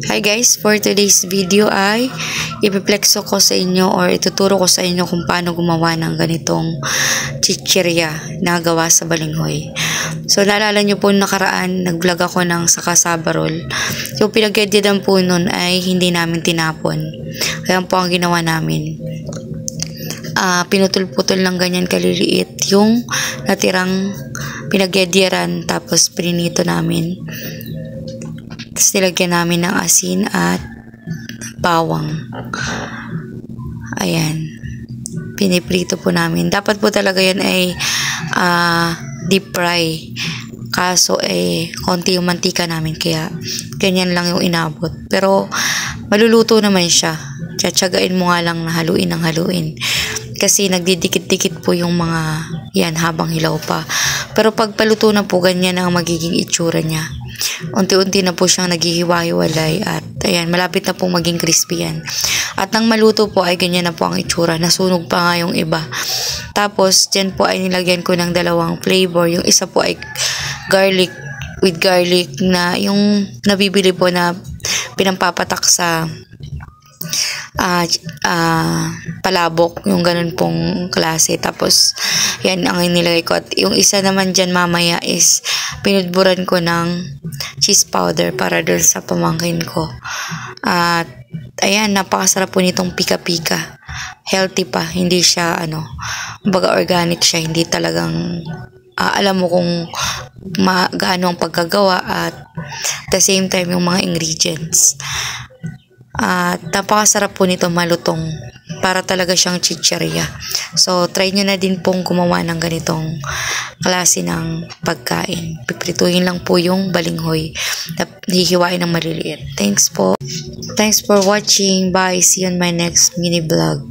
Hi guys, for today's video ay ipiplexo ko sa inyo or ituturo ko sa inyo kung paano gumawa ng ganitong chichirya na gawa sa balinghoy. So naalala nyo po nakaraan, nag-vlog ako ng sakasabarol. Yung pinag-edyadan po nun ay hindi namin tinapon. Kaya po ang ginawa namin. Pinutol-putol lang ganyan kaliliit yung natirang pinag-edyaran tapos prinito namin. Tapos nilagyan namin ng asin at bawang. Ayan. Piniprito po namin. Dapat po talaga yan ay deep fry. Kaso konti yung mantika namin kaya ganyan lang yung inabot. Pero maluluto naman siya. Tsatsagain mo nga lang na haluin ng haluin. Kasi nagdidikit-dikit po yung mga yan habang hilaw pa. Pero pag paluto na po, ganyan ang magiging itsura niya. Unti-unti na po siyang naghihiwa-hiwalay at ayan, malapit na pong maging crispy yan. At nang maluto po ay ganyan na po ang itsura. Nasunog pa nga yung iba. Tapos, dyan po ay nilagyan ko ng dalawang flavor. Yung isa po ay garlic with garlic na yung nabibili po na pinampapatak sa palabok, yung ganun pong klase. Tapos yan ang inilagay ko. At yung isa naman dyan mamaya is pinudburan ko ng cheese powder para doon sa pamangkin ko. At ayan, napakasarap po nitong pika-pika. Healthy pa, hindi siya baga organic siya, hindi talagang alam mo kung gaano ang pagkagawa at the same time yung mga ingredients. At napakasarap po nito malutong para talaga siyang chichirya. So, try nyo na din pong gumawa ng ganitong klase ng pagkain. Piprituhin lang po yung balinghoy. Hihiwain ng maliliit. Thanks po. Thanks for watching. Bye. See you on my next mini vlog.